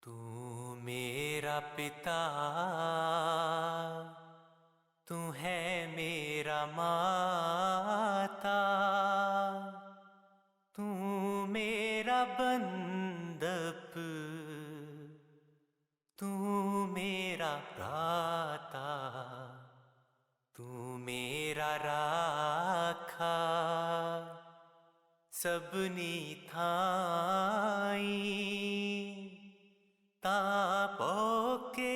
तू मेरा पिता, तू है मेरा माता, तू मेरा बंधप, तू मेरा भ्राता, तू मेरा राखा सबनी थाई तापोके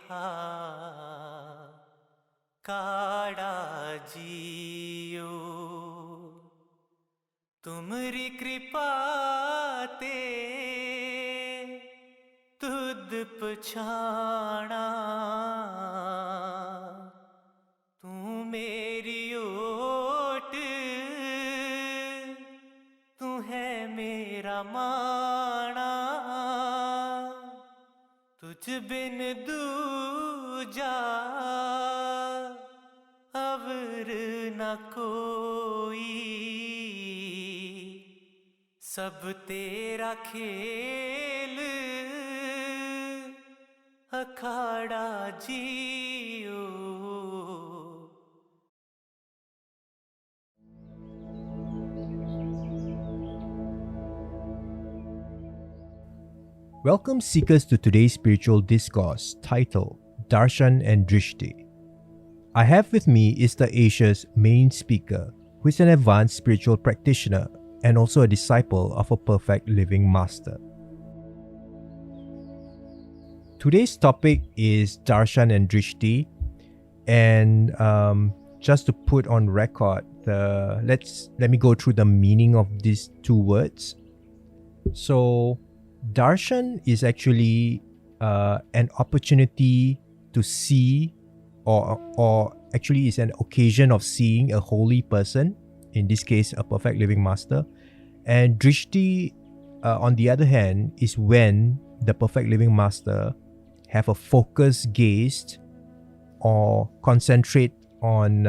हा काड़ा जियो तुमरी कृपा ते तुद पछाणा तू मेरी ओट तू है मेरा माणा तुझ बिन दूजा अवर न कोई सब तेरा खेल अखाड़ा जियो। Welcome seekers to today's spiritual discourse titled Darshan and Drishti. I have with me East Asia's main speaker, who is an advanced spiritual practitioner and also a disciple of a perfect living master. Today's topic is Darshan and Drishti, and just to put on record, let me go through the meaning of these two words. So, Darshan is actually an opportunity to see, or actually is an occasion of seeing a holy person, in this case a perfect living master. And Drishti, on the other hand, is when the perfect living master have a focused gaze or concentrate on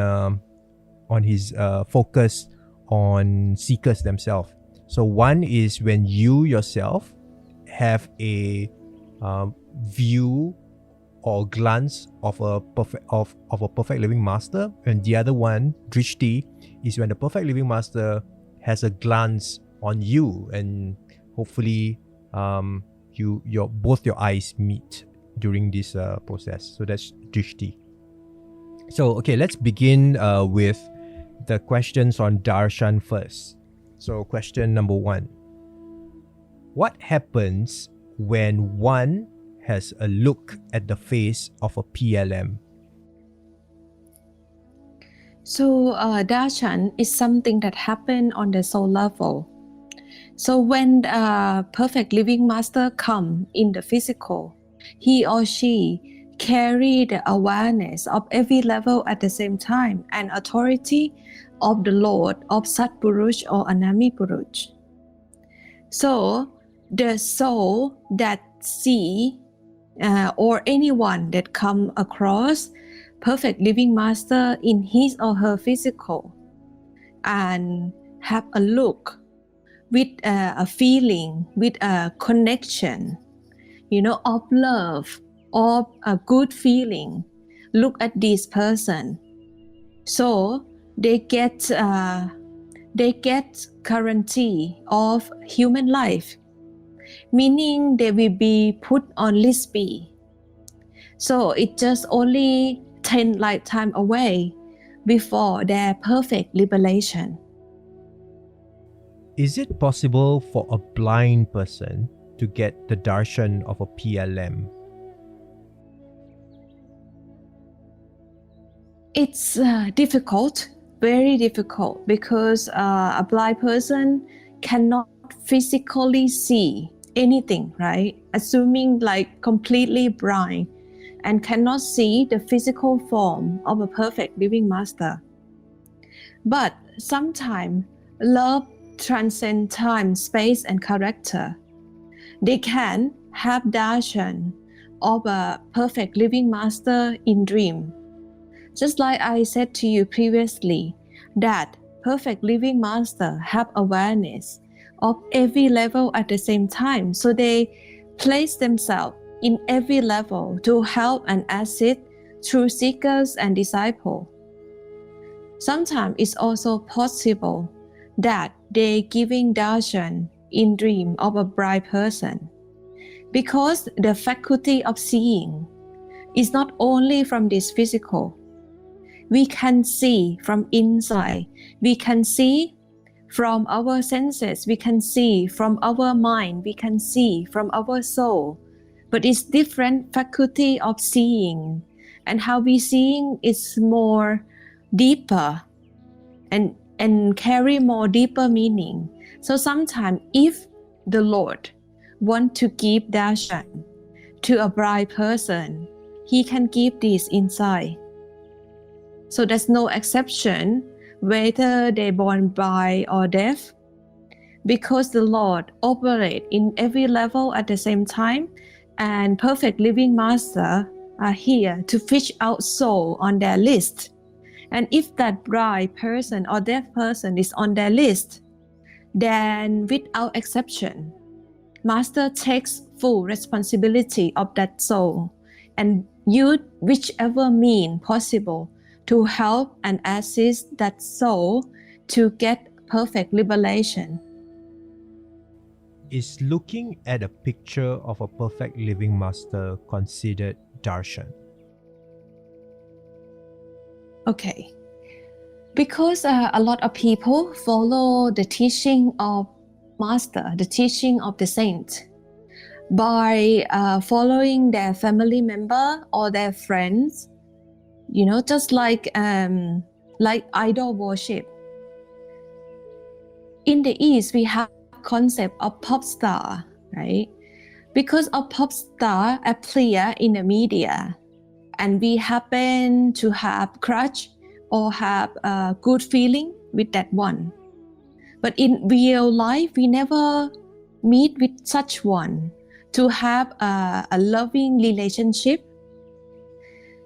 his focus on seekers themselves. So one is when you yourself have a view or glance of a perfect living master, and the other one, Drishti, is when the perfect living master has a glance on you, and hopefully both your eyes meet during this process. So that's Drishti. So okay, let's begin with the questions on Darshan first. So question number 1. What happens when one has a look at the face of a PLM? So darshan is something that happened on the soul level. So when the perfect living master come in the physical, he or she carry the awareness of every level at the same time and authority of the Lord of Satpurush or Anami Purush. So the soul that see or anyone that come across perfect living master in his or her physical and have a look with a feeling, with a connection, of love, of a good feeling, look at this person. So they get guarantee of human life, meaning they will be put on list B. So it's just only 10 lifetime away before their perfect liberation. Is it possible for a blind person to get the darshan of a PLM? It's difficult, very difficult, because a blind person cannot physically see anything, right? Assuming like completely blind and cannot see the physical form of a perfect living master. But sometimes love transcends time, space, and character. They can have darshan of a perfect living master in dream. Just like I said to you previously, that perfect living master have awareness of every level at the same time. So they place themselves in every level to help and assist through seekers and disciples. Sometimes it's also possible that they giving darshan in dream of a bright person, because the faculty of seeing is not only from this physical. We can see from inside. We can see from our senses. We can see from our mind. We can see from our soul. But it's different faculty of seeing. And how we seeing is more deeper and carry more deeper meaning. So sometimes if the Lord want to give darshan to a blind person, He can give this inside. So there's no exception whether they born blind or deaf, because the Lord operate in every level at the same time, and perfect living master are here to fish out soul on their list. And if that blind person or deaf person is on their list, then without exception, Master takes full responsibility of that soul and use whichever mean possible to help and assist that soul to get perfect liberation. Is looking at a picture of a perfect living master considered darshan? Okay. Because a lot of people follow the teaching of Master, the teaching of the saint, by following their family member or their friends, just like idol worship. In the East, we have concept of pop star, right? Because a pop star appear in the media, and we happen to have crush or have a good feeling with that one. But in real life, we never meet with such one to have a loving relationship.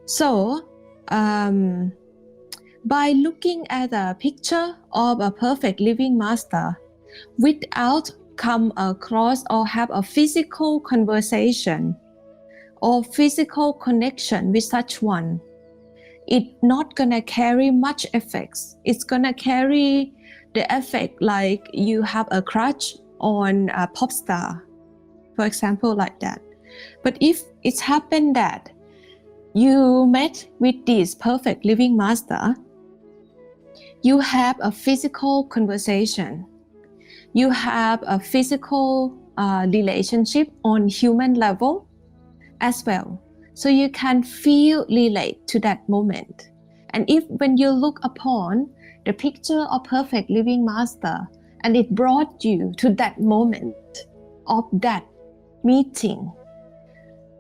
So, by looking at a picture of a perfect living master without come across or have a physical conversation or physical connection with such one, it's not gonna carry much effects. It's gonna carry the effect like you have a crush on a pop star, for example, like that. But if it's happened that you met with this perfect living master, you have a physical conversation, you have a physical relationship on human level as well. So you can feel relate to that moment. And if when you look upon the picture of perfect living master and it brought you to that moment of that meeting,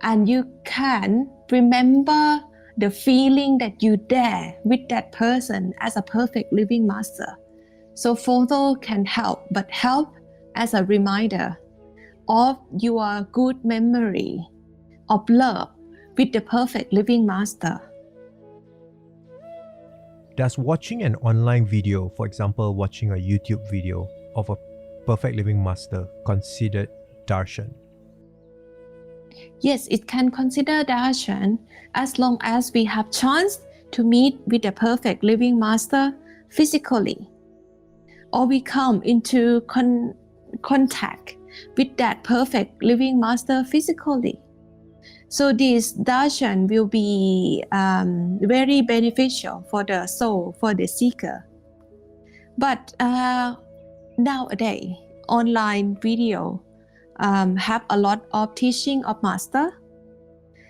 and you can remember the feeling that you there with that person as a perfect living master. So photo can help, but help as a reminder of your good memory of love with the perfect living master. Does watching an online video, for example, watching a YouTube video of a perfect living master, considered darshan? Yes, it can consider darshan as long as we have chance to meet with the perfect living master physically, or we come into contact with that perfect living master physically. So this darshan will be very beneficial for the soul, for the seeker. But nowadays, online video have a lot of teaching of master.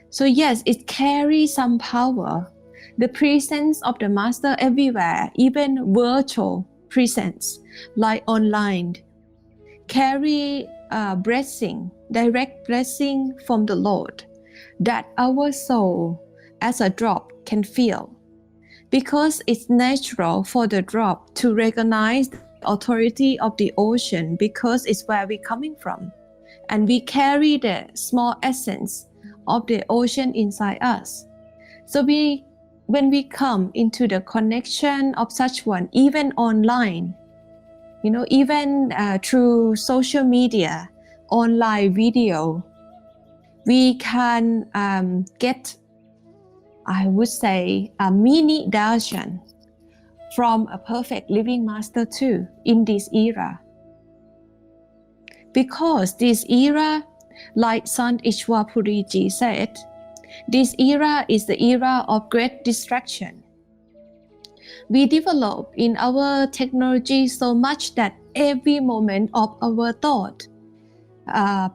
So yes, it carries some power. The presence of the master everywhere, even virtual presence, like online, carry blessing, direct blessing from the Lord, that our soul as a drop can feel, because it's natural for the drop to recognize the authority of the ocean, because it's where we're coming from, and we carry the small essence of the ocean inside us. So when we come into the connection of such one, even online, even through social media, online video, we can get, I would say, a mini darshan from a perfect living master too in this era. Because this era, like Sant Ishwapuriji said, this era is the era of great distraction. We develop in our technology so much that every moment of our thought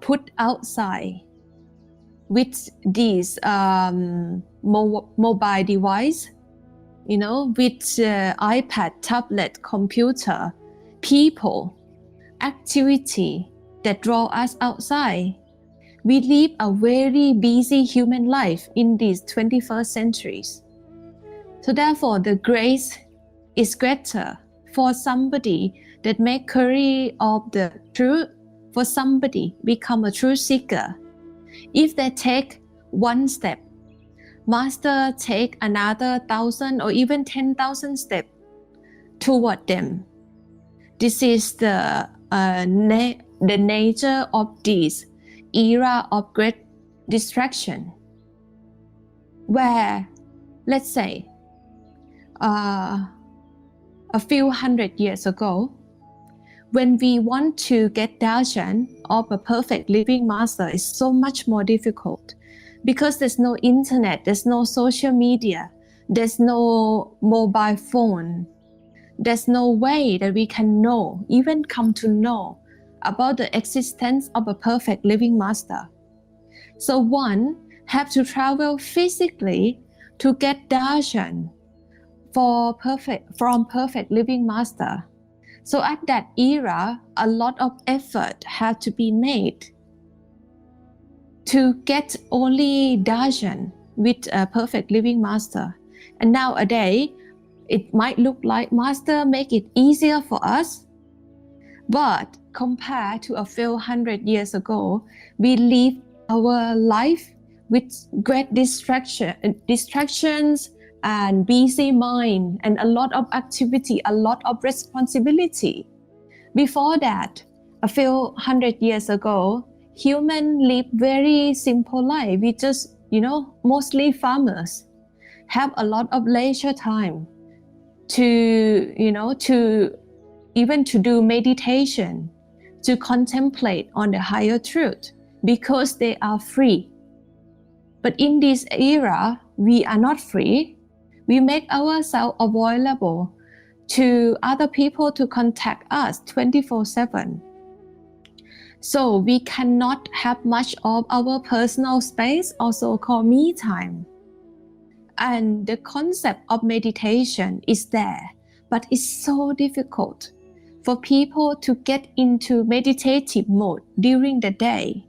put outside with these mobile device, with iPad, tablet, computer, people, activity that draw us outside. We live a very busy human life in these 21st centuries. So therefore, the grace is greater for somebody that make career of the truth, for somebody become a truth seeker. If they take one step, Master take another 1,000 or even 10,000 steps toward them. This is the nature of this era of great distraction, where, let's say, a few hundred years ago, when we want to get darshan of a perfect living master, is so much more difficult because there's no internet, there's no social media, there's no mobile phone, there's no way that we can know, even come to know about the existence of a perfect living master. So one have to travel physically to get darshan from perfect living master. So at that era, a lot of effort had to be made to get only darshan with a perfect living master. And nowadays, it might look like master make it easier for us, but compared to a few hundred years ago, we live our life with great distractions and busy mind and a lot of activity, a lot of responsibility. Before that, a few hundred years ago, humans live very simple life. We just, mostly farmers, have a lot of leisure time to even to do meditation, to contemplate on the higher truth, because they are free. But in this era, we are not free. We make ourselves available to other people to contact us 24/7. So we cannot have much of our personal space, also called me time. And the concept of meditation is there, but it's so difficult for people to get into meditative mode during the day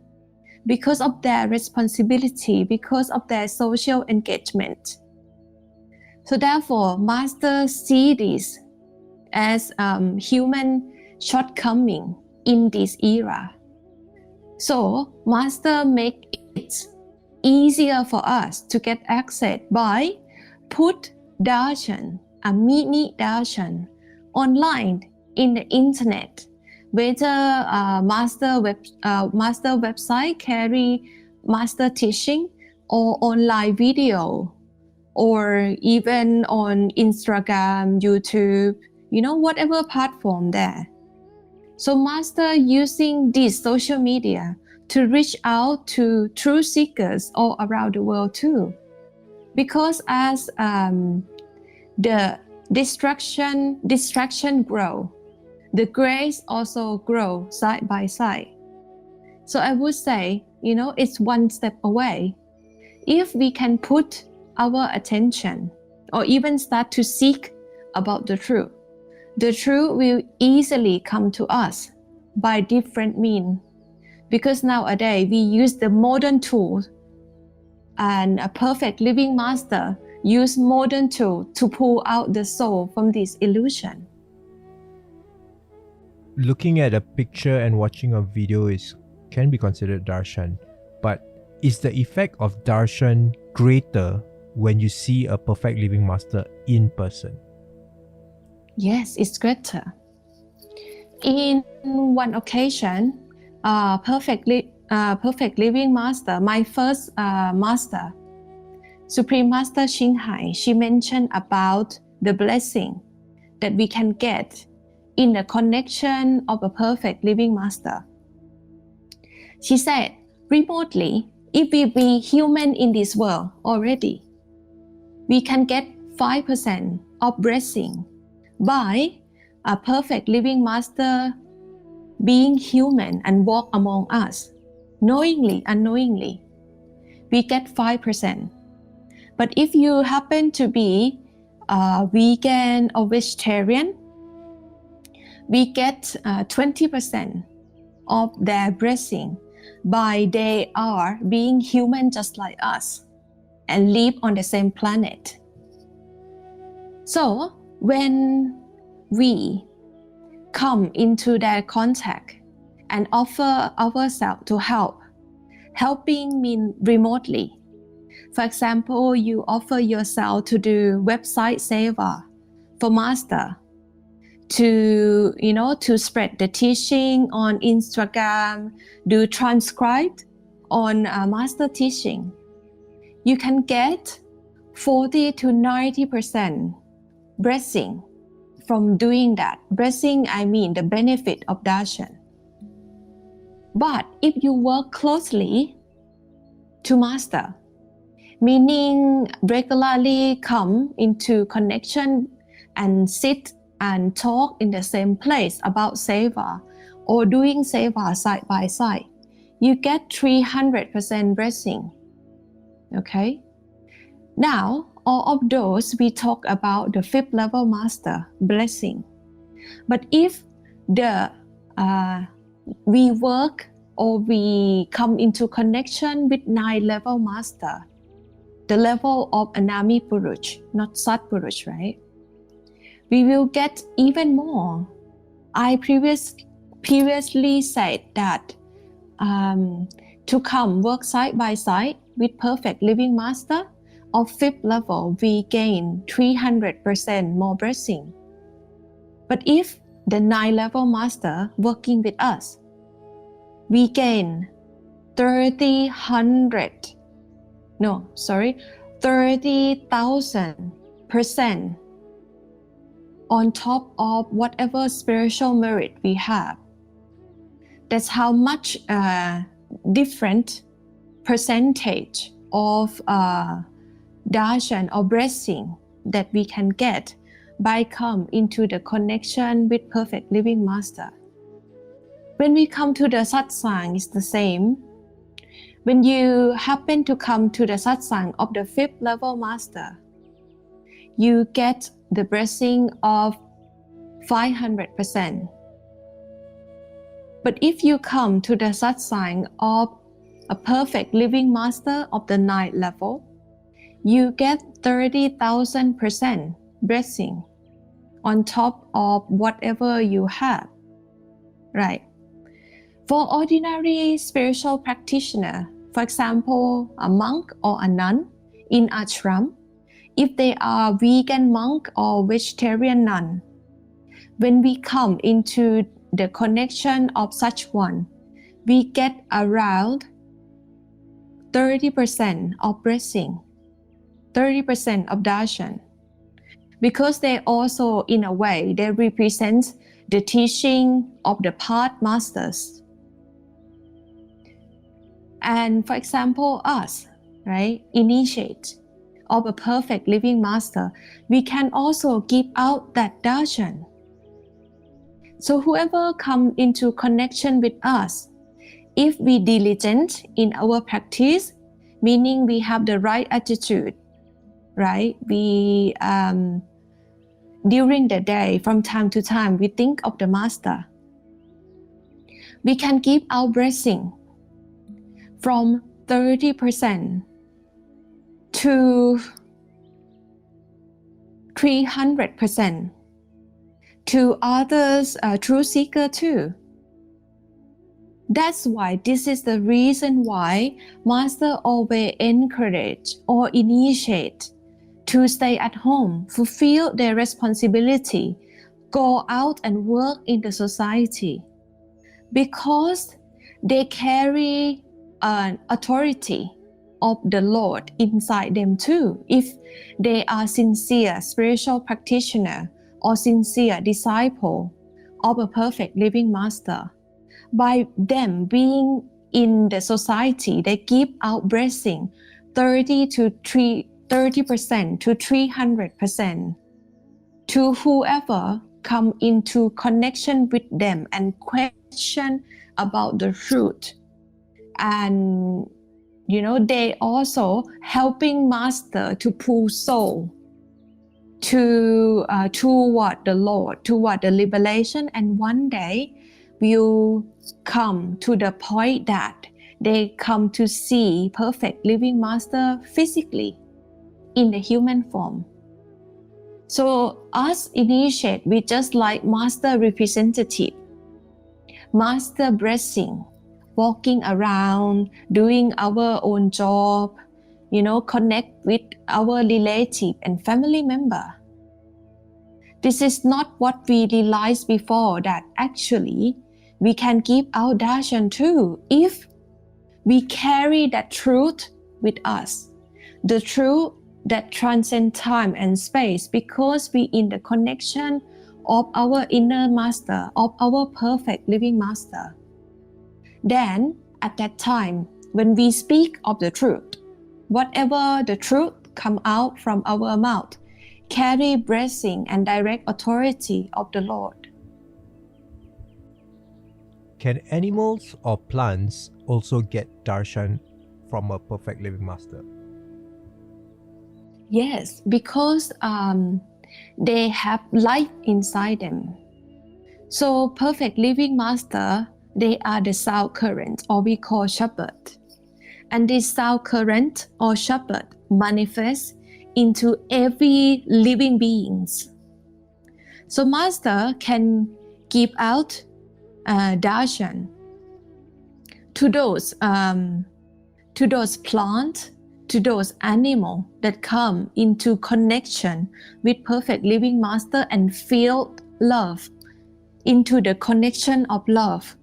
because of their responsibility, because of their social engagement. So therefore, Master see this as human shortcoming in this era. So Master make it easier for us to get access by put darshan, a mini darshan, online in the internet. Whether master website carry master teaching or online video, or even on Instagram, YouTube, whatever platform there. So Master using this social media to reach out to truth seekers all around the world too. Because as the distraction grow, the grace also grow side by side. So I would say, it's one step away. If we can put our attention or even start to seek about the truth will easily come to us by different means. Because nowadays we use the modern tools, and a perfect living master use modern tools to pull out the soul from this illusion. Looking at a picture and watching a video can be considered darshan, but is the effect of darshan greater when you see a perfect living master in person? Yes, it's greater. In one occasion, perfect Perfect Living Master, my first master, Supreme Master Xinghai, she mentioned about the blessing that we can get in the connection of a perfect living master. She said, remotely, if we be human in this world already, we can get 5% of blessing by a perfect living master being human and walk among us. Knowingly, unknowingly, we get 5%. But if you happen to be vegan or vegetarian, we get 20% of their blessing by they are being human just like us and live on the same planet. So when we come into their contact and offer ourselves to help, helping mean remotely. For example, you offer yourself to do website seva for master, to spread the teaching on Instagram, do transcribe on master teaching. You can get 40 to 90% blessing from doing that. Blessing, I mean the benefit of darshan. But if you work closely to master, meaning regularly come into connection and sit and talk in the same place about seva or doing seva side by side, you get 300% blessing. Okay? Now, all of those we talk about the fifth level master blessing. But if we work or we come into connection with 9th level master, the level of Anami Purush, not Sat Purush, right? We will get even more. I previously said that to come work side by side with perfect living master of 5th level, we gain 300% more blessing. But if the 9th level master working with us, we gain 30,000% on top of whatever spiritual merit we have. That's how much different percentage of darshan or blessing that we can get by come into the connection with perfect living master. When we come to the satsang, it's the same. When you happen to come to the satsang of the 5th level master, you get the blessing of 500%. But if you come to the satsang of a perfect living master of the 9th level, you get 30,000% blessing on top of whatever you have, right? For ordinary spiritual practitioner, for example, a monk or a nun in ashram, if they are vegan monk or vegetarian nun, when we come into the connection of such one, we get around 30% of blessing, 30% of darshan, because they also, in a way, they represent the teaching of the path masters. And for example, us, right, initiate of a perfect living master, we can also give out that darshan. So whoever come into connection with us, if we diligent in our practice, meaning we have the right attitude, right? We during the day, from time to time, we think of the master. We can give our blessing from 30% to 300% to others, truth seeker too. That's why this is the reason why Master always encourage or initiate to stay at home, fulfill their responsibility, go out and work in the society. Because they carry an authority of the Lord inside them too. If they are sincere spiritual practitioner or sincere disciple of a perfect living master, by them being in the society, they give out blessing 30% to 300% to whoever come into connection with them and question about the truth. And they also helping master to pull soul toward the Lord, toward the liberation, and one day will come to the point that they come to see perfect living master physically in the human form. So us initiate, we just like master representative, master blessing, walking around, doing our own job, connect with our relative and family member. This is not what we realized before, that actually we can give our darshan too if we carry that truth with us, the truth that transcends time and space, because we in the connection of our inner master, of our perfect living master. Then at that time, when we speak of the truth, whatever the truth come out from our mouth, carry blessing and direct authority of the Lord. Can animals or plants also get darshan from a perfect living master? Yes, because they have life inside them. So perfect living master, they are the sound current, or we call shepherd. And this sound current or shepherd manifests into every living beings. So master can give out darshan to those plants, to those animals that come into connection with perfect living master and feel love, into the connection of love.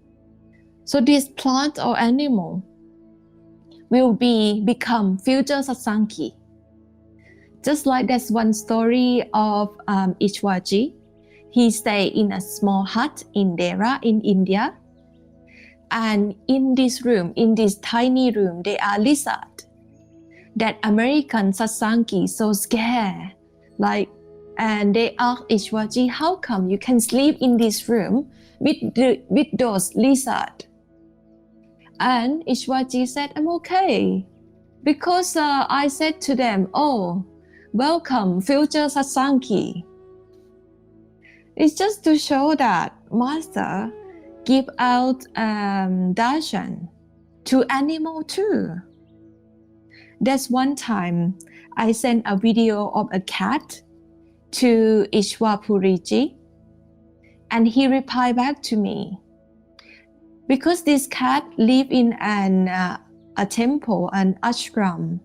So this plant or animal will become future satsangi. Just like that's one story of Ishwaji. He stayed in a small hut in Dera in India. And in this room, in this tiny room, there are lizards. That American satsangi so scared. And they asked Ishwaji, how come you can sleep in this room with those lizards? And Ishwaji said, I'm okay. Because I said to them, oh, welcome, future satsangi. It's just to show that Master give out darshan to animal too. There's one time I sent a video of a cat to Ishwapuriji, and he replied back to me. Because this cat live in a temple, an ashram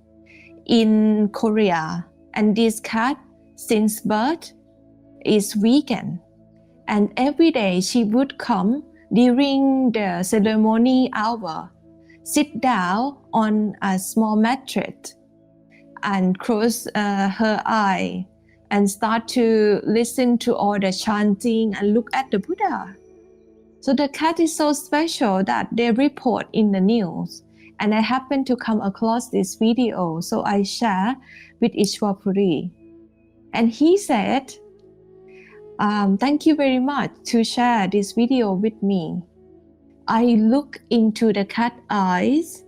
in Korea, and this cat since birth is vegan, and every day she would come during the ceremony hour, sit down on a small mattress and close her eye and start to listen to all the chanting and look at the Buddha. So the cat is so special that they report in the news. And I happened to come across this video, so I share with Ishwapuri. And he said, thank you very much to share this video with me. I look into the cat's eyes.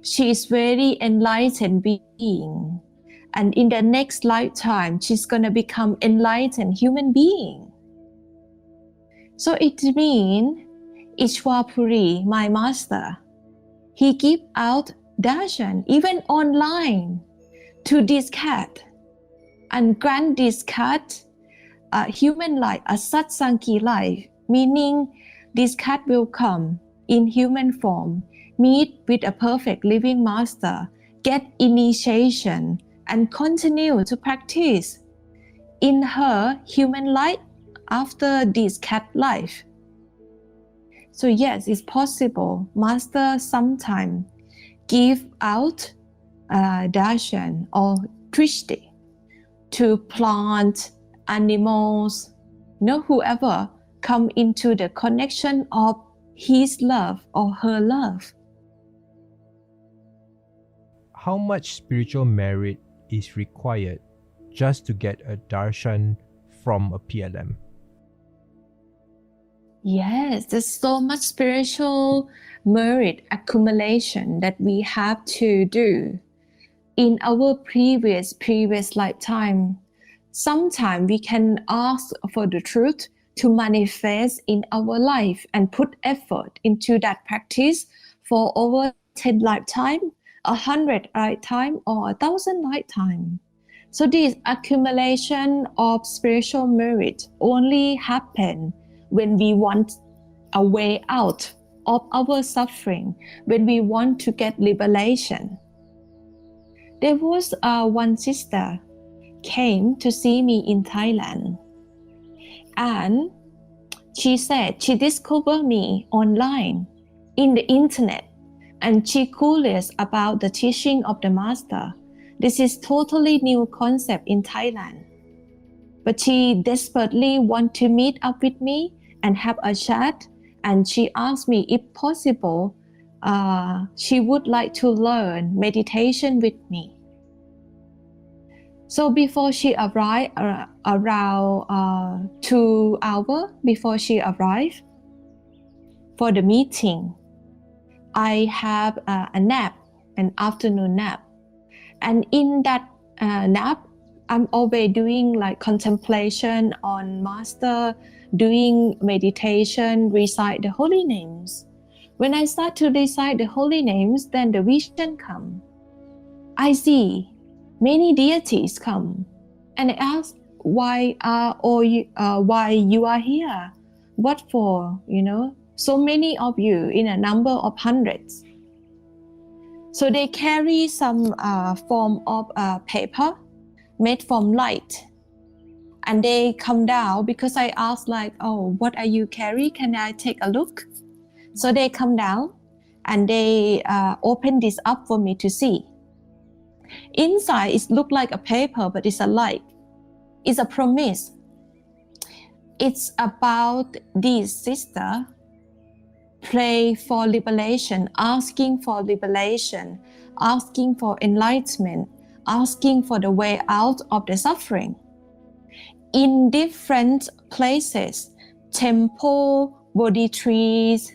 She is very enlightened being. And in the next lifetime, she's going to become enlightened human being. So it means Ishwapuri, my master, he give out darshan, even online, to this cat and grant this cat a human life, a satsangi life, meaning this cat will come in human form, meet with a perfect living master, get initiation, and continue to practice in her human life after this cat life. So yes, it's possible. Master sometimes give out darshan or drishti to plant, animals, whoever come into the connection of his love or her love. How much spiritual merit is required just to get a darshan from a PLM? Yes, there's so much spiritual merit accumulation that we have to do in our previous lifetime. Sometimes we can ask for the truth to manifest in our life and put effort into that practice for over 10 lifetime, 100 lifetime, or 1,000 lifetime. So this accumulation of spiritual merit only happen when we want a way out of our suffering, when we want to get liberation. There was one sister came to see me in Thailand, and she said she discovered me online in the internet, and she curious about the teaching of the master. This is totally new concept in Thailand, but she desperately want to meet up with me and have a chat, and she asked me if possible she would like to learn meditation with me. So before she arrived, around 2 hours before she arrived for the meeting, I have a nap, an afternoon nap. And in that nap, I'm always doing like contemplation on Master, doing meditation, recite the holy names. When I start to recite the holy names, then the vision come. I see many deities come, and I ask, why you are here? What for? So many of you in a number of hundreds. So they carry some form of paper made from light, and they come down because I asked like, oh, what are you carrying? Can I take a look? So they come down and they open this up for me to see. Inside it looks like a paper, but it's a light. It's a promise. It's about this sister pray for liberation, asking for liberation, asking for enlightenment, asking for the way out of the suffering. In different places, temple, Bodhi trees,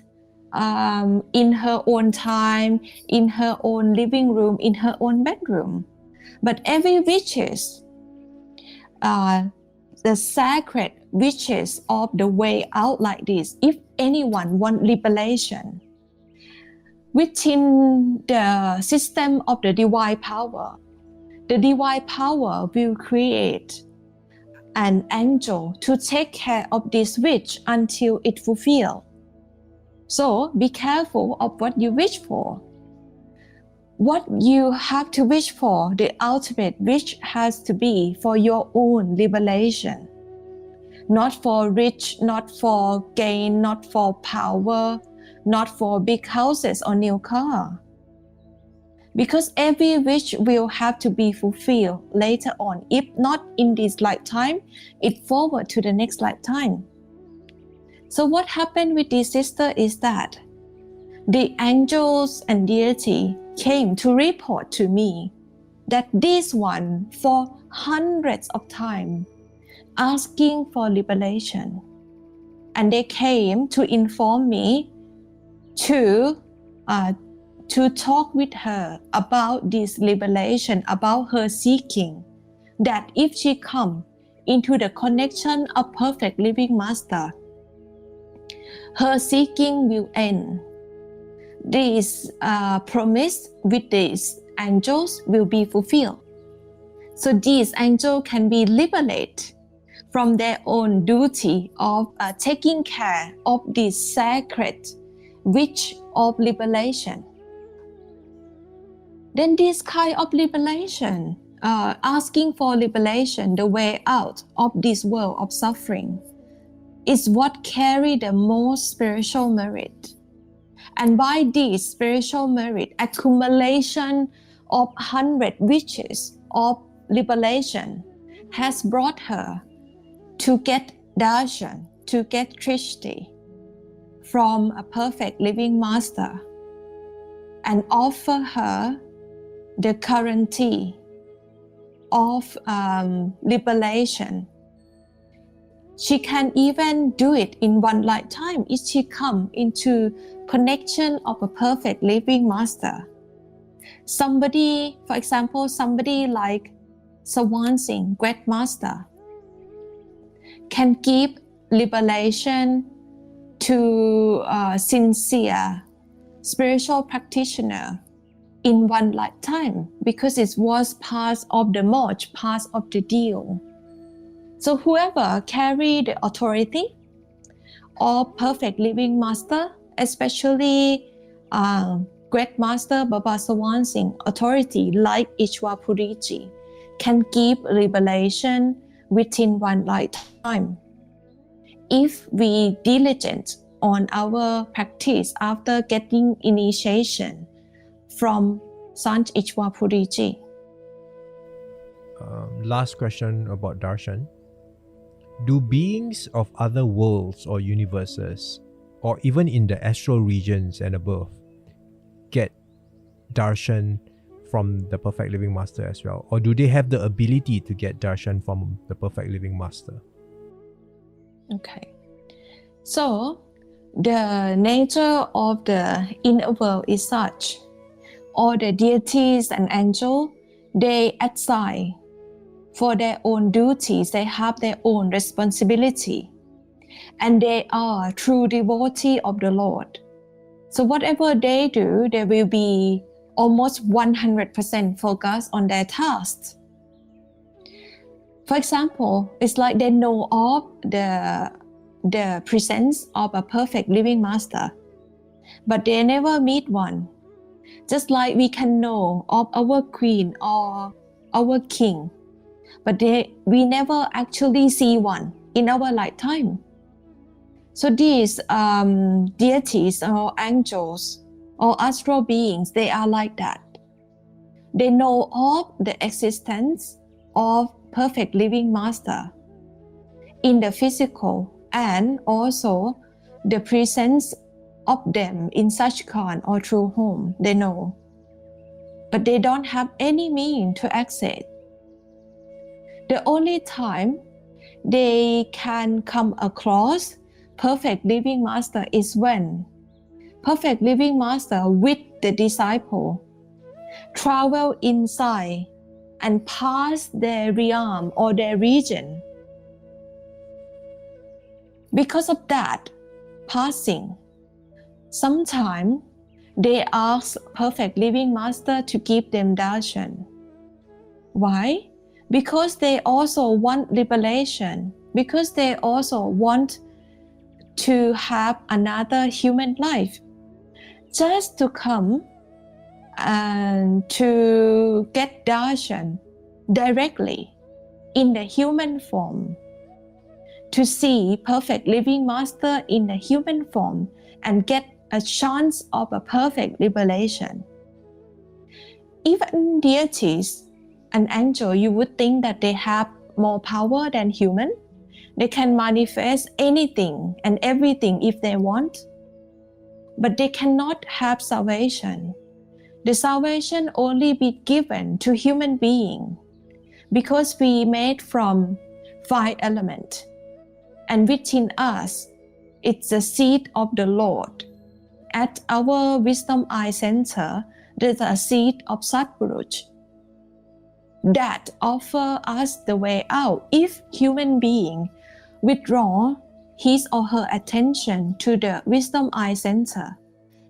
in her own time, in her own living room, in her own bedroom. But every wishes, the sacred wishes of the way out like this, if anyone want liberation, within the system of the divine power will create an angel to take care of this wish until it fulfilled. So be careful of what you wish for. What you have to wish for, the ultimate wish has to be for your own liberation. Not for rich, not for gain, not for power, not for big houses or new car. Because every wish will have to be fulfilled later on. If not in this lifetime, it forward to the next lifetime. So what happened with this sister is that the angels and deity came to report to me that this one for hundreds of times asking for liberation. And they came to inform me to talk with her about this liberation, about her seeking, that if she come into the connection of perfect living master, her seeking will end. This promise with these angels will be fulfilled. So these angels can be liberated from their own duty of taking care of this sacred wish of liberation. Then this kind of liberation, asking for liberation, the way out of this world of suffering, is what carry the most spiritual merit. And by this spiritual merit, accumulation of 100 wishes of liberation has brought her to get darshan, to get Drishti from a perfect living master and offer her the guarantee of liberation. She can even do it in one lifetime if she come into connection of a perfect living master. Somebody, for example, somebody like Sawan Singh, great master, can give liberation to a sincere spiritual practitioner in one lifetime because it was part of the merge, part of the deal. So whoever carry the authority of perfect living master, especially great master Baba Sawan Singh authority like Ishwar Puriji, can give liberation within one lifetime. If we diligent on our practice after getting initiation from Sant Ishwar Puriji. Last question about darshan. Do beings of other worlds or universes, or even in the astral regions and above, get darshan from the perfect living master as well? Or do they have the ability to get darshan from the perfect living master? Okay. So, the nature of the inner world is such. All the deities and angels, they assign for their own duties, they have their own responsibility. And they are true devotee of the Lord. So whatever they do, they will be almost 100% focused on their tasks. For example, it's like they know of the presence of a perfect living master, but they never meet one. Just like we can know of our queen or our king, but we never actually see one in our lifetime. So these deities or angels or astral beings, they are like that. They know of the existence of perfect living master in the physical and also the presence of them in Sachkhand or true home, they know. But they don't have any means to access. The only time they can come across perfect living master is when perfect living master with the disciple travel inside and pass their realm or their region. Because of that passing, sometimes they ask perfect living master to give them darshan. Why? Because they also want liberation, because they also want to have another human life, just to come and to get darshan directly in the human form, to see perfect living master in the human form and get a chance of a perfect liberation. Even deities and angel, you would think that they have more power than human. They can manifest anything and everything if they want, but they cannot have salvation. The salvation only be given to human being because we made from 5 elements, and within us it's the seed of the Lord. At our wisdom eye center, there's a seed of Satpurush that offer us the way out if human being withdraw his or her attention to the wisdom eye center.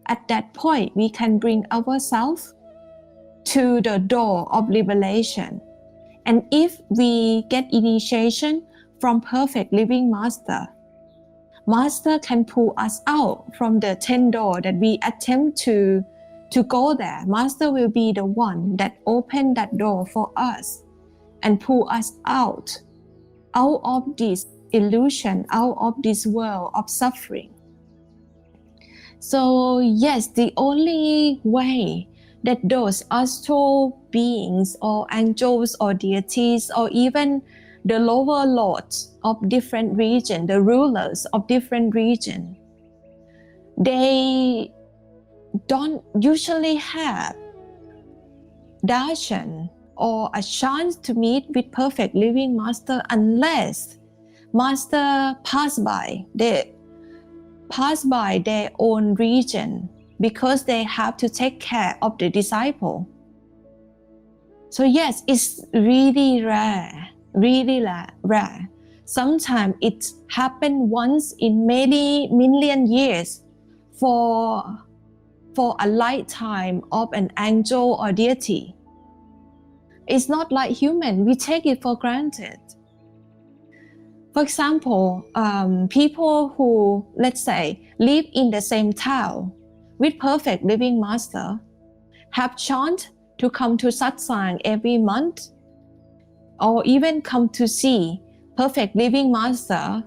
At that point, we can bring ourselves to the door of liberation. And if we get initiation from perfect living master, master can pull us out from the 10 door that we attempt to go there. Master will be the one that open that door for us and pull us out of this illusion, out of this world of suffering. So yes, the only way that those astral beings or angels or deities or even the lower lords of different region, the rulers of different region, they don't usually have darshan or a chance to meet with perfect living master unless master pass by their own region, because they have to take care of the disciple. So yes, it's really rare. Sometimes it happens once in many million years for a lifetime of an angel or deity. It's not like human, we take it for granted. For example, people who, let's say, live in the same town with perfect living master have chance to come to satsang every month or even come to see perfect living master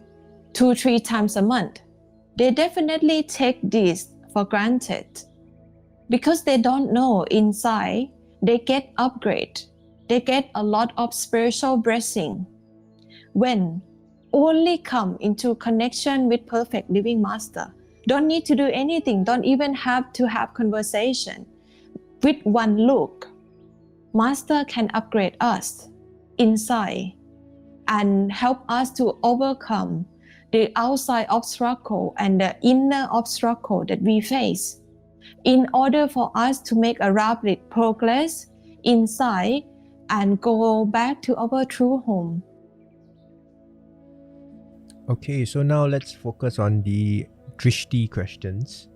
2-3 times a month. They definitely take this for granted because they don't know inside they get upgrade. They get a lot of spiritual blessing when only come into connection with perfect living master. Don't need to do anything, don't even have to have conversation. With one look, master can upgrade us inside and help us to overcome the outside obstacle and the inner obstacle that we face in order for us to make a rapid progress inside and go back to our true home. Okay, so now let's focus on the Drishti questions.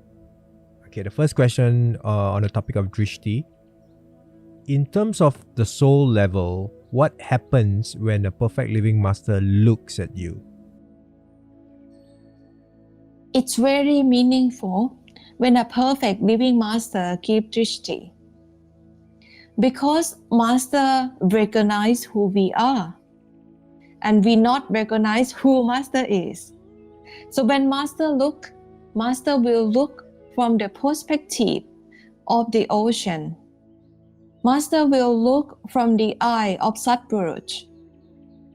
Okay, the first question on the topic of Drishti. In terms of the soul level, what happens when a perfect living master looks at you? It's very meaningful when a perfect living master gives Drishti, because master recognize who we are and we not recognize who master is. So when master will look from the perspective of the ocean. Master will look from the eye of Satpurush.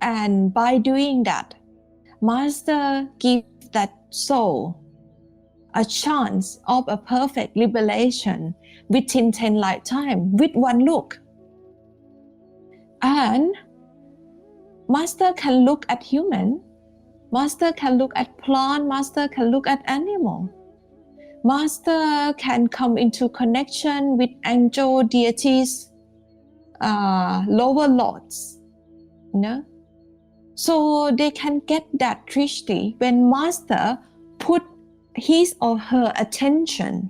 And by doing that, master gives that soul a chance of a perfect liberation within 10 lifetimes with one look. And master can look at human, master can look at plant, master can look at animal. Master can come into connection with angel deities, lower lords, you know? So they can get that drishti when master put his or her attention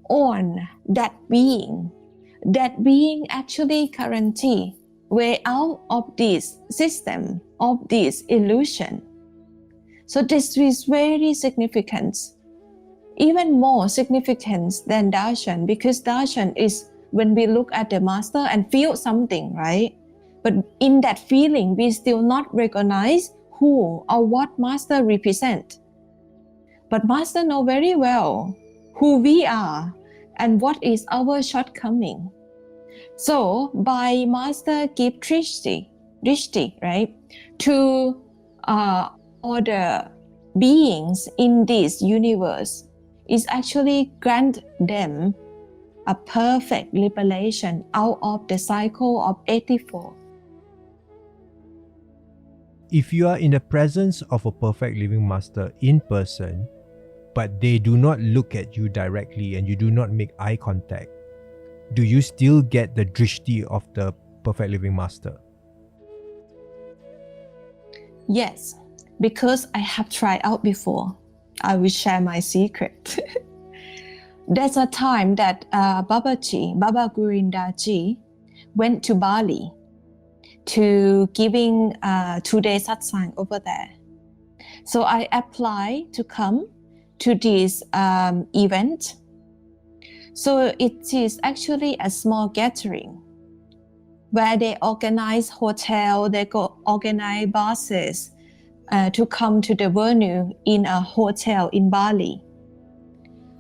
on that being. That being actually guarantee way out of this system, of this illusion. So this is very significant, even more significant than darshan, because darshan is when we look at the master and feel something, right? But in that feeling, we still not recognize who or what master represent. But master know very well who we are and what is our shortcoming. So by master give drishti, right, to all the beings in this universe, is actually grant them a perfect liberation out of the cycle of 84. If you are in the presence of a perfect living master in person, but they do not look at you directly and you do not make eye contact, do you still get the drishti of the perfect living master? Yes, because I have tried out before. I will share my secret. There's a time that Baba Gurindaji went to Bali to giving 2-day satsang over there. So I applied to come to this event. So it is actually a small gathering where they organize hotel, they organize buses, to come to the venue in a hotel in Bali.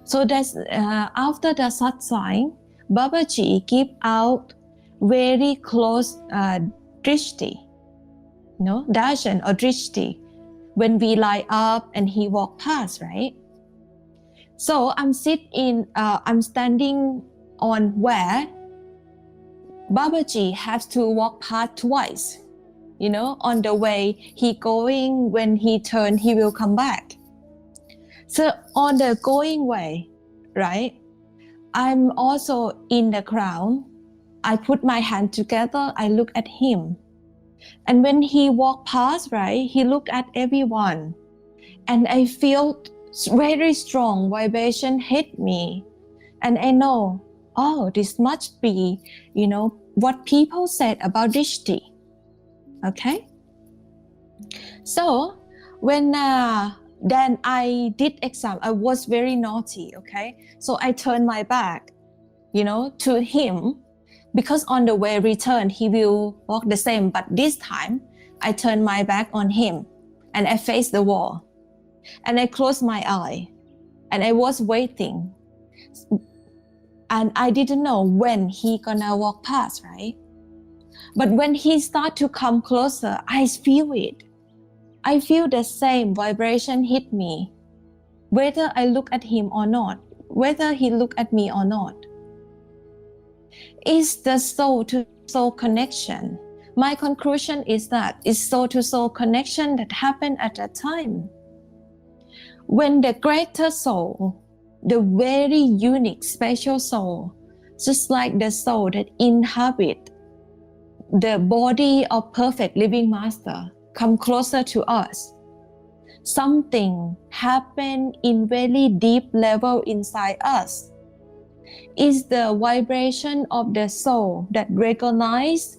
So that's after the satsang, Babaji give out very close drishti, darshan or drishti, when we lie up and he walk past, right? So I'm standing on where Babaji has to walk past twice. On the way he going, when he turn, he will come back. So on the going way, right, I'm also in the crowd. I put my hand together, I look at him. And when he walked past, right, he looked at everyone. And I feel very strong vibration hit me. And I know, this must be, what people said about Drishti. Okay? So when then I did exam, I was very naughty, okay? So I turned my back, to him, because on the way return, he will walk the same. But this time, I turned my back on him and I faced the wall. And I closed my eye and I was waiting. And I didn't know when he gonna walk past, right? But when he start to come closer, I feel it. I feel the same vibration hit me, whether I look at him or not, whether he look at me or not. It's the soul-to-soul connection. My conclusion is that it's soul-to-soul connection that happened at that time. When the greater soul, the very unique, special soul, just like the soul that inhabit the body of perfect living master, come closer to us, something happened in very deep level inside us. Is the vibration of the soul that recognize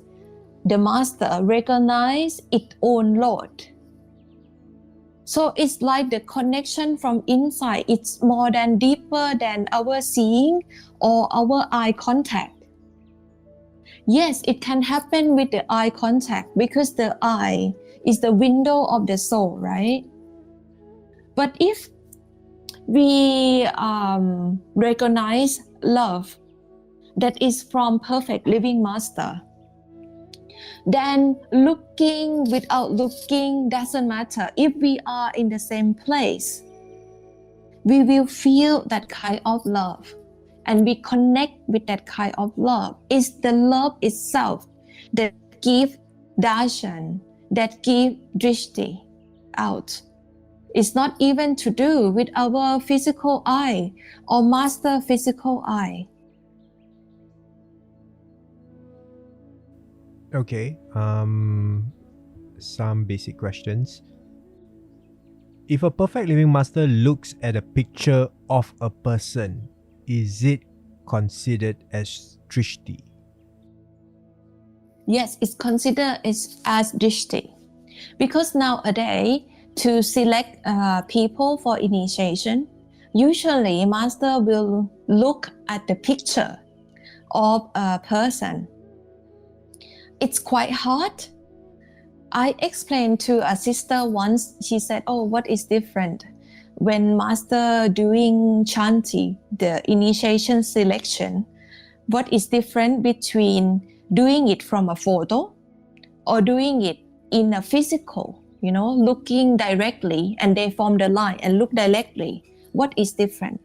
the master, recognize its own Lord. So it's like the connection from inside. It's more than deeper than our seeing or our eye contact. Yes, it can happen with the eye contact because the eye is the window of the soul, right? But if we recognize love that is from perfect living master, then looking without looking doesn't matter. If we are in the same place, we will feel that kind of love and we connect with that kind of love. It's the love itself that gives darshan, that gives drishti out. It's not even to do with our physical eye or master physical eye. Okay, some basic questions. If a perfect living master looks at a picture of a person, is it considered as drishti? Yes, it's considered as drishti. Because nowadays, to select people for initiation, usually master will look at the picture of a person. It's quite hard. I explained to a sister once, she said, what is different? When master doing chanti, the initiation selection, what is different between doing it from a photo or doing it in a physical, looking directly and they form the line and look directly? What is different?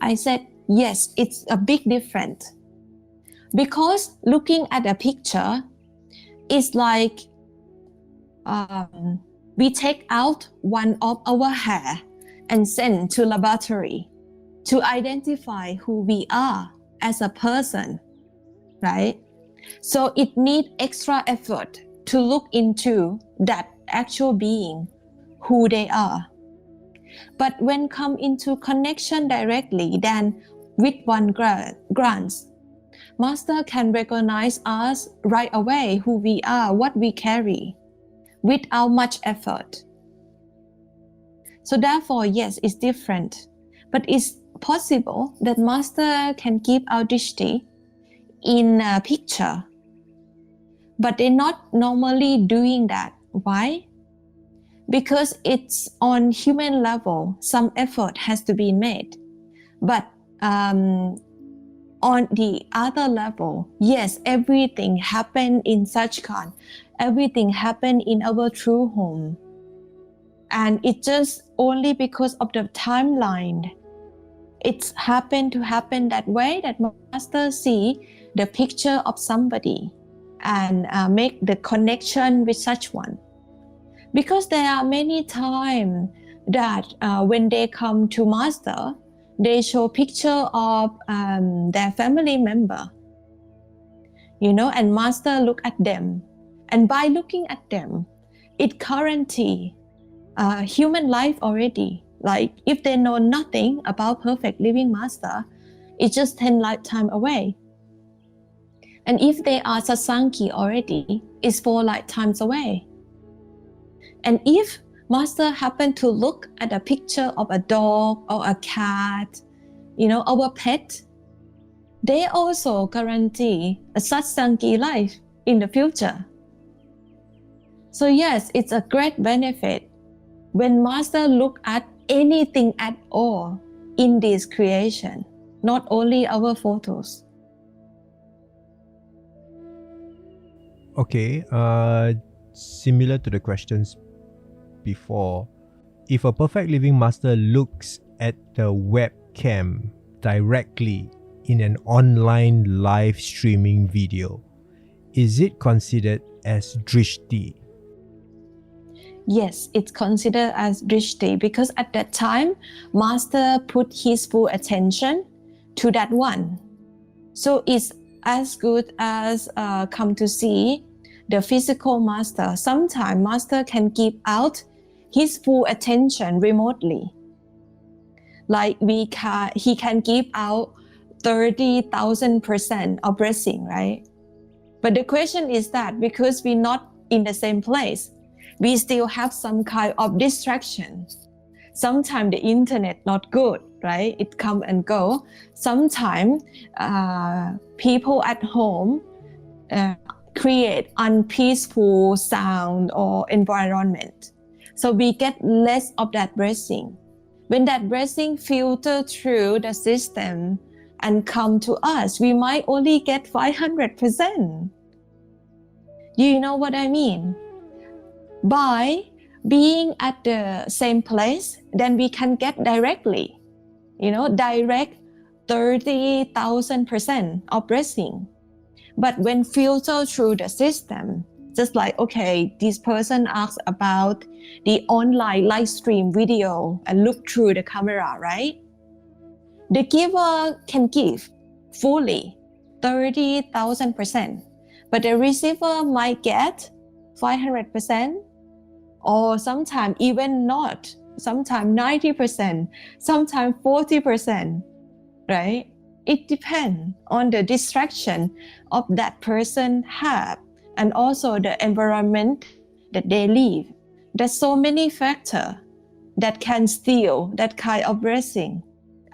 I said, yes, it's a big difference. Because looking at a picture is like we take out one of our hair and send to laboratory to identify who we are as a person, right? So it needs extra effort to look into that actual being, who they are. But when come into connection directly, then with one glance, master can recognize us right away, who we are, what we carry, without much effort. So therefore, yes, it's different. But it's possible that master can give out drishti in a picture. But they're not normally doing that. Why? because it's on human level, some effort has to be made. But on the other level, yes, everything happened in Sachkhand. Everything happened in our true home. And it's just only because of the timeline. It's happened to happen that way, that Master see the picture of somebody and make the connection with such one. Because there are many times that when they come to Master, they show picture of their family member, and Master look at them. And by looking at them, it guarantee human life already. Like if they know nothing about perfect living Master, it's just 10 lifetime away. And if they are Sasangi already, it's 4 lifetimes away. And if Master happen to look at a picture of a dog or a cat, our pet, they also guarantee a Satsangi life in the future. So yes, it's a great benefit when Master look at anything at all in this creation, not only our photos. Okay, similar to the questions before, if a perfect living Master looks at the webcam directly in an online live streaming video, is it considered as Drishti? Yes, it's considered as Drishti because at that time, Master put his full attention to that one. So it's as good as come to see the physical Master. Sometimes Master can give out his full attention remotely. Like he can give out 30,000% of blessing, right? But the question is that because we're not in the same place, we still have some kind of distraction. Sometimes the internet not good, right? It come and go. Sometimes people at home create unpeaceful sound or environment. So we get less of that blessing. When that blessing filter through the system and come to us, we might only get 500%. Do you know what I mean? By being at the same place, then we can get directly, direct 30,000% of blessing. But when filtered through the system, just like, okay, this person asks about the online live stream video and look through the camera, right? The giver can give fully 30,000%, but the receiver might get 500%, or sometimes even not, sometimes 90%, sometimes 40%, right? It depends on the distraction of that person have and also the environment that they live. There's so many factors that can steal that kind of blessing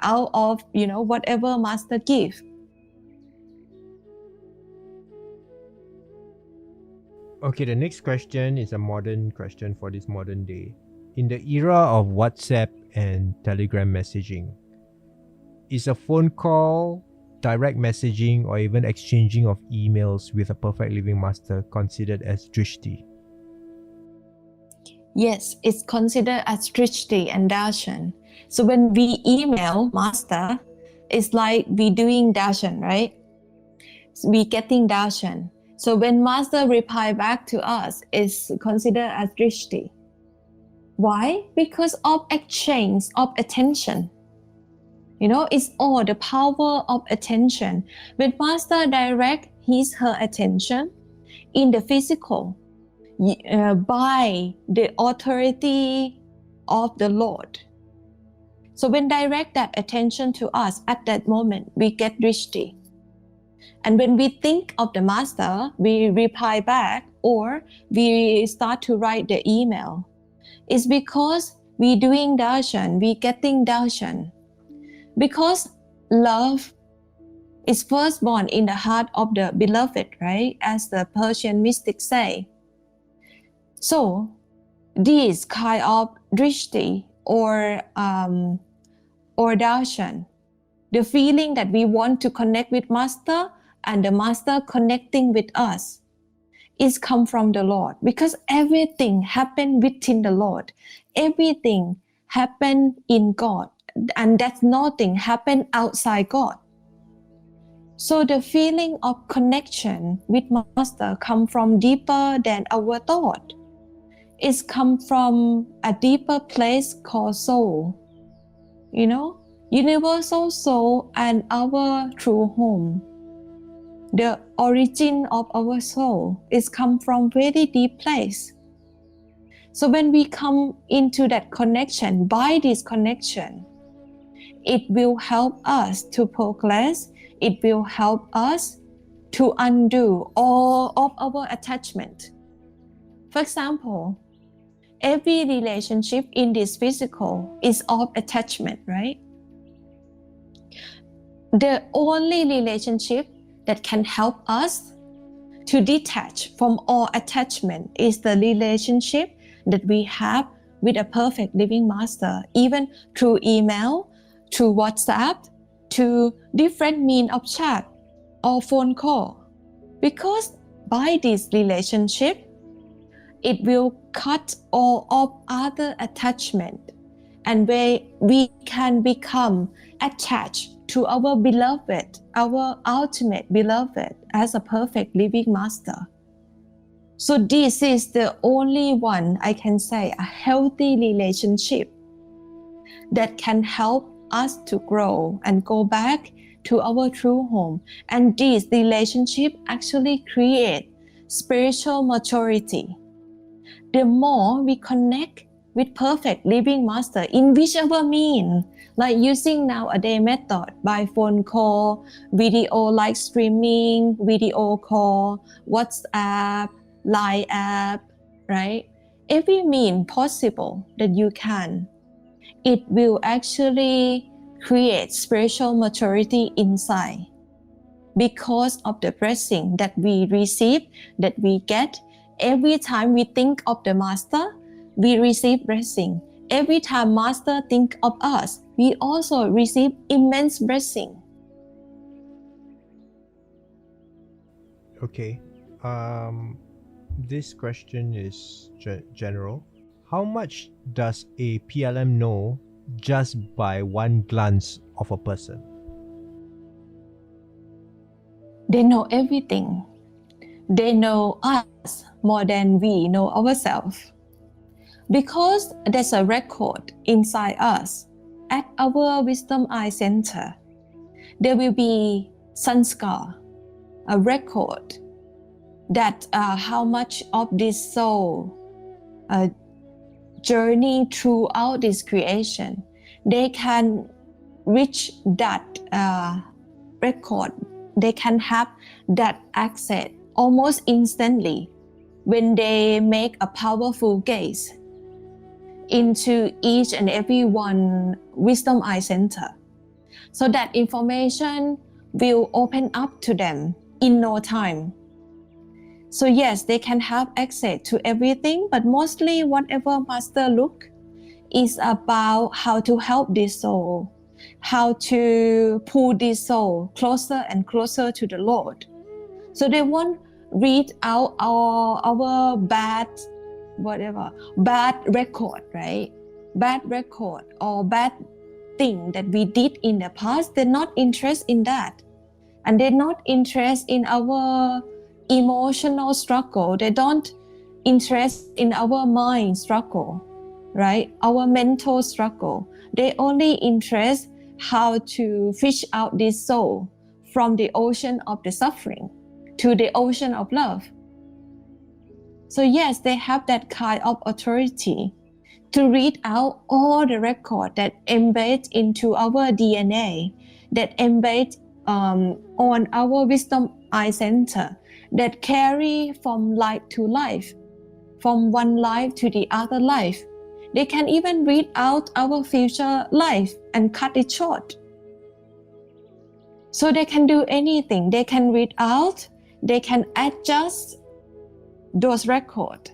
out of, whatever Master give. Okay, the next question is a modern question for this modern day. In the era of WhatsApp and Telegram messaging, is a phone call, direct messaging, or even exchanging of emails with a perfect living Master considered as Drishti? Yes, it's considered as Drishti and Darshan. So when we email Master, it's like we doing Darshan, right? We getting Darshan. So when Master reply back to us, it's considered as Drishti. Why? Because of exchange of attention. It's all the power of attention. When Master direct her attention in the physical by the authority of the Lord. So when direct that attention to us at that moment, we get Drishti. And when we think of the Master, we reply back or we start to write the email. It's because we doing darshan, we getting darshan. Because love is firstborn in the heart of the beloved, right? As the Persian mystics say. So this kind of drishti or darshan, the feeling that we want to connect with Master and the Master connecting with us, is come from the Lord, because everything happened within the Lord. Everything happened in God, and that nothing happened outside God. So the feeling of connection with Master come from deeper than our thought. It's come from a deeper place called soul. You know, universal soul and our true home. The origin of our soul is come from very deep place. So when we come into that connection, by this connection, it will help us to progress. It will help us to undo all of our attachment. For example, every relationship in this physical is of attachment, right? The only relationship that can help us to detach from all attachment is the relationship that we have with a perfect living Master, even through email, through WhatsApp, to different means of chat or phone call. Because by this relationship, it will cut all of other attachment, and we can become attached to our beloved, our ultimate beloved, as a perfect living Master. So this is the only one, I can say, a healthy relationship that can help us to grow and go back to our true home. And this relationship actually create spiritual maturity. The more we connect with perfect living Master in whichever mean, like using nowadays method by phone call, video live streaming, video call, WhatsApp, Line app, right? Every mean possible that you can, it will actually create spiritual maturity inside, because of the blessing that we receive, that we get. Every time we think of the Master, we receive blessing. Every time Master think of us, we also receive immense blessing. Okay. This question is general. How much does a PLM know just by one glance of a person? They know everything. They know us more than we know ourselves. Because there's a record inside us. At our Wisdom Eye Center, there will be sanskar, a record that how much of this soul journey throughout this creation, they can reach that record. They can have that access almost instantly when they make a powerful gaze into each and every one Wisdom Eye Center. So that information will open up to them in no time. So yes, they can have access to everything, but mostly whatever Master look is about how to help this soul, how to pull this soul closer and closer to the Lord. So they won't read out our bad record, right? Bad record or bad thing that we did in the past. They're not interested in that. And they're not interested in our emotional struggle. They don't interest in our mind struggle, right? Our mental struggle. They only interest how to fish out this soul from the ocean of the suffering to the ocean of love. So yes, they have that kind of authority to read out all the record that embed into our DNA, that embed on our Wisdom Eye Center, that carry from life to life, from one life to the other life. They can even read out our future life and cut it short. So they can do anything. They can read out, they can adjust those records.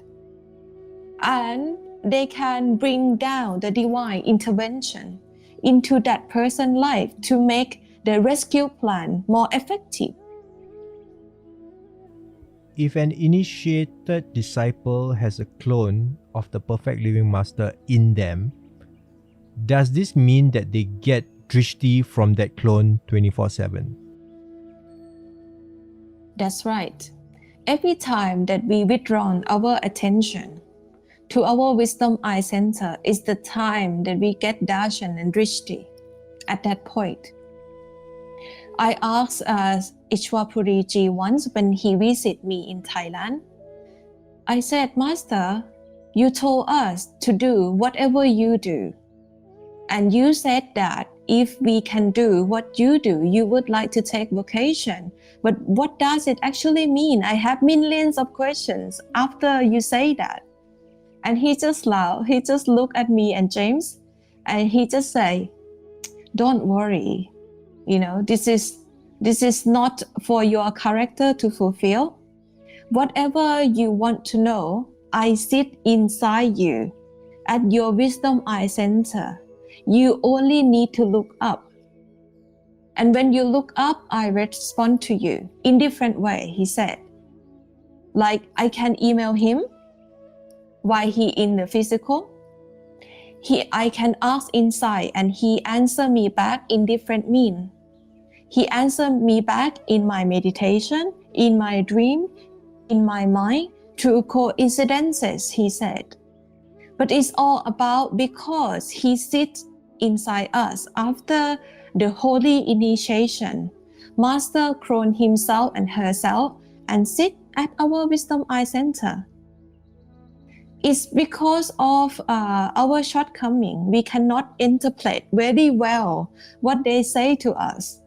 And they can bring down the divine intervention into that person's life to make the rescue plan more effective. If an initiated disciple has a clone of the perfect living master in them, does this mean that they get drishti from that clone 24/7? That's right. Every time that we withdraw our attention to our wisdom eye center is the time that we get darshan and drishti. At that point, I asked Ishwapuriji once when he visited me in Thailand. I said, Master, you told us to do whatever you do. And you said that if we can do what you do, you would like to take vacation. But what does it actually mean? I have millions of questions after you say that. And he just laughed. He just looked at me and James, and he just say, don't worry. This is not for your character to fulfill. Whatever you want to know, I sit inside you at your wisdom eye center. You only need to look up. And when you look up, I respond to you in different way, he said. Like I can email him while he in the physical. I can ask inside and he answer me back in different mean. He answered me back in my meditation, in my dream, in my mind, through coincidences, he said. But it's all about because he sits inside us after the holy initiation. Master clone himself and herself and sit at our wisdom eye center. It's because of our shortcoming. We cannot interpret very well what they say to us.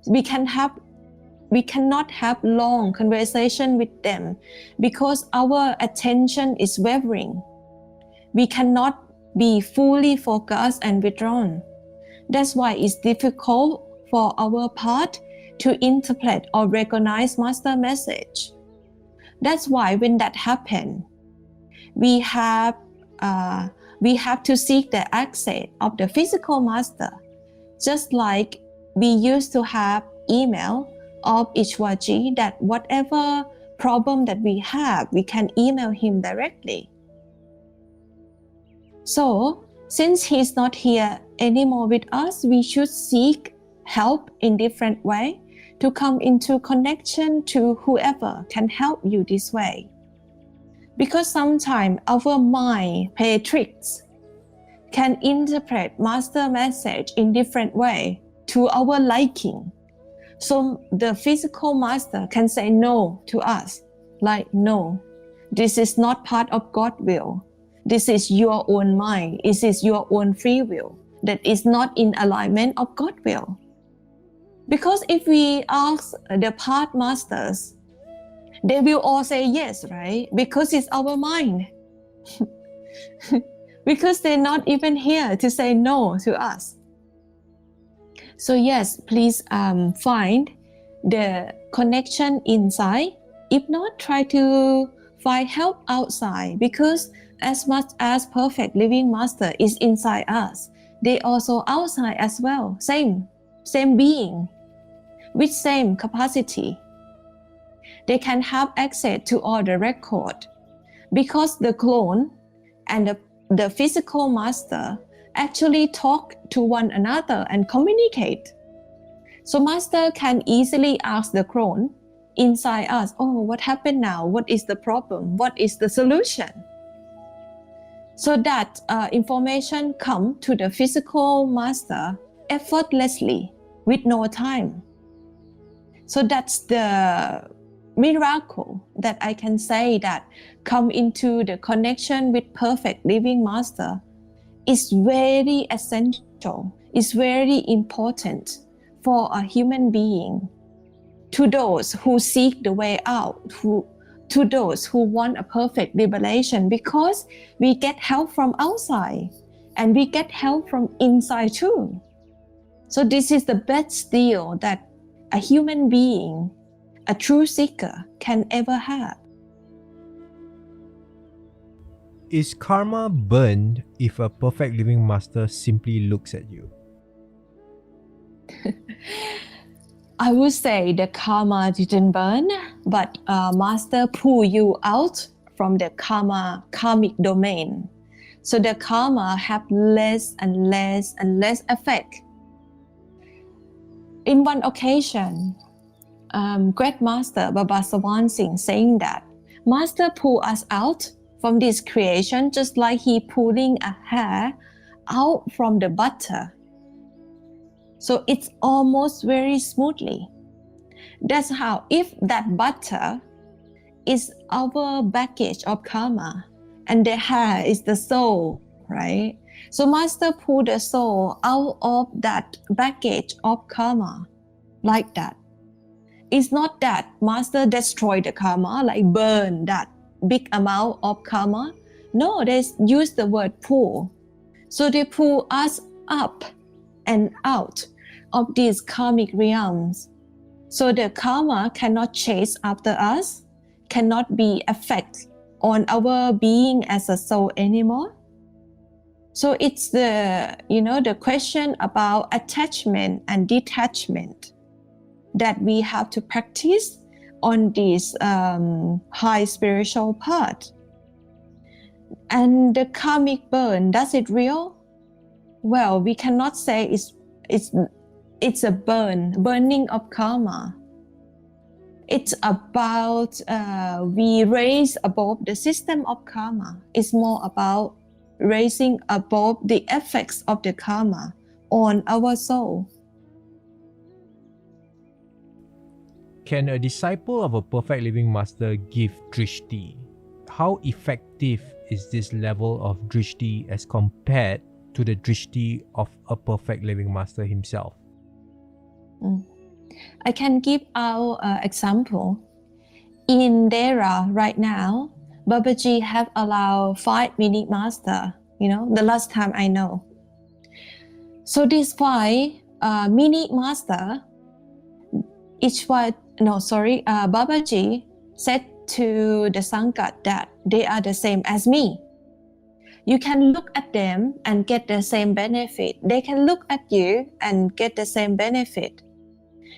We cannot have long conversation with them because our attention is wavering. We cannot be fully focused and withdrawn. That's why it's difficult for our part to interpret or recognize master message. That's why when that happens, we have to seek the access of the physical master, just like we used to have email of Ishwaji that whatever problem that we have, we can email him directly. So, since he's not here anymore with us, we should seek help in different way to come into connection to whoever can help you this way. Because sometimes our mind play tricks, can interpret master message in different way to our liking. So the physical master can say no to us, like no, this is not part of God's will. This is your own mind. This is your own free will that is not in alignment of God's will. Because if we ask the path masters, they will all say yes, right? Because it's our mind. Because they're not even here to say no to us. So yes, please find the connection inside. If not, try to find help outside, because as much as perfect living master is inside us, they also outside as well. Same being with same capacity. They can have access to all the record because the clone and the physical master actually talk to one another and communicate. So master can easily ask the clone inside us, oh, what happened now? What is the problem? What is the solution? So that information come to the physical master effortlessly with no time. So that's the miracle that I can say that come into the connection with perfect living master is very essential, is very important for a human being, to those who seek the way out, to those who want a perfect liberation, because we get help from outside and we get help from inside too. So this is the best deal that a human being, a true seeker, can ever have. Is karma burned if a perfect living master simply looks at you? I would say the karma didn't burn, but master pull you out from the karmic domain. So the karma have less and less and less effect. In one occasion, Great Master Baba Sawan Singh saying that Master pull us out from this creation just like he pulling a hair out from the butter. So it's almost very smoothly. That's how, if that butter is our baggage of karma and the hair is the soul, right? So Master pull the soul out of that baggage of karma like that. It's not that Master destroy the karma, like burn that big amount of karma. No, they use the word pull. So they pull us up and out of these karmic realms. So the karma cannot chase after us, cannot be effect on our being as a soul anymore. So it's the question about attachment and detachment that we have to practice on this high spiritual part. And the karmic burn, does it real? Well, we cannot say it's a burning of karma. It's about we raise above the system of karma. It's more about raising above the effects of the karma on our soul. Can a disciple of a perfect living master give drishti? How effective is this level of drishti as compared to the drishti of a perfect living master himself? I can give our example. In Dera right now, Babaji have allowed 5 mini master, the last time I know. So these 5 mini master, Babaji said to the Sangat that they are the same as me. You can look at them and get the same benefit. They can look at you and get the same benefit.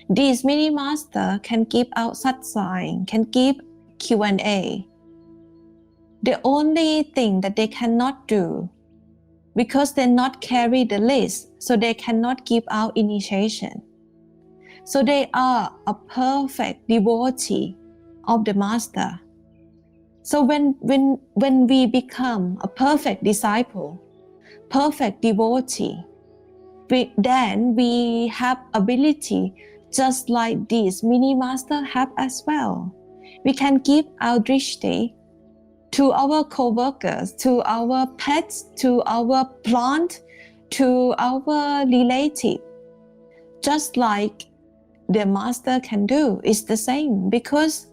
These mini master can give out satsang, can give Q&A. The only thing that they cannot do, because they not carry the list, so they cannot give out initiation. So they are a perfect devotee of the master. So when we become a perfect disciple, perfect devotee, then we have ability just like these mini master have as well. We can give our drishti to our co-workers, to our pets, to our plant, to our relative, just like the master can do. It's the same, because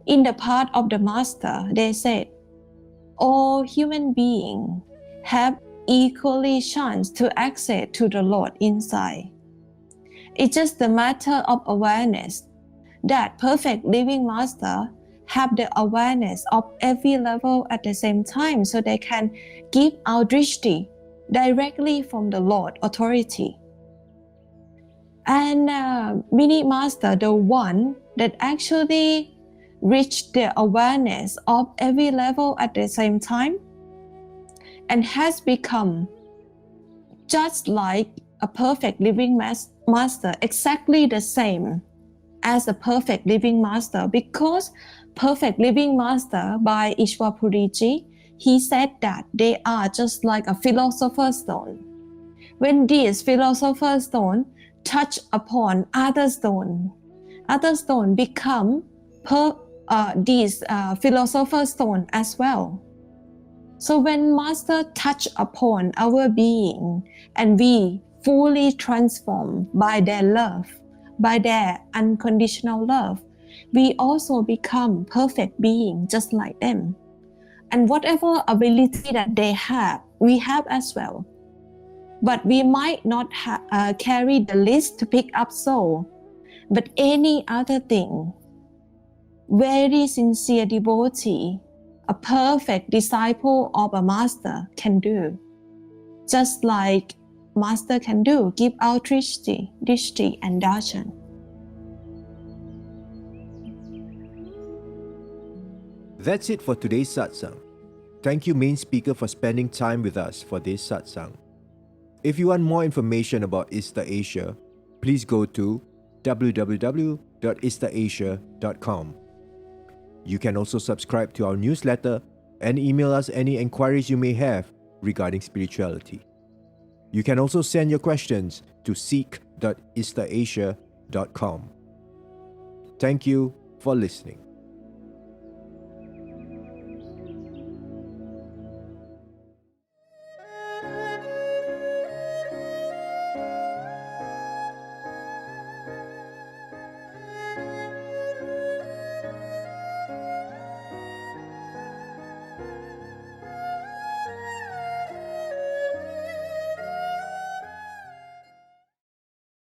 in the part of the master, they said, all human beings have equally chance to access to the Lord inside. It's just a matter of awareness that perfect living master have the awareness of every level at the same time, so they can give our drishti directly from the Lord authority. And mini master, the one that actually reached the awareness of every level at the same time and has become just like a perfect living master, exactly the same as a perfect living master, because perfect living master by Ishwar Puriji, he said that they are just like a philosopher's stone. When this philosopher's stone touch upon other stone become this philosopher's stone as well. So when master touch upon our being and we fully transformed by their love, by their unconditional love, we also become perfect being just like them. And whatever ability that they have, we have as well. But we might not carry the list to pick up soul, but any other thing, very sincere devotee a perfect disciple of a master can do. Just like master can do, give out Drishti and Darshan. That's it for today's satsang. Thank you, main speaker, for spending time with us for this satsang. If you want more information about ISTA Asia, please go to www.istaasia.com. You can also subscribe to our newsletter and email us any inquiries you may have regarding spirituality. You can also send your questions to seek.istaasia.com. Thank you for listening.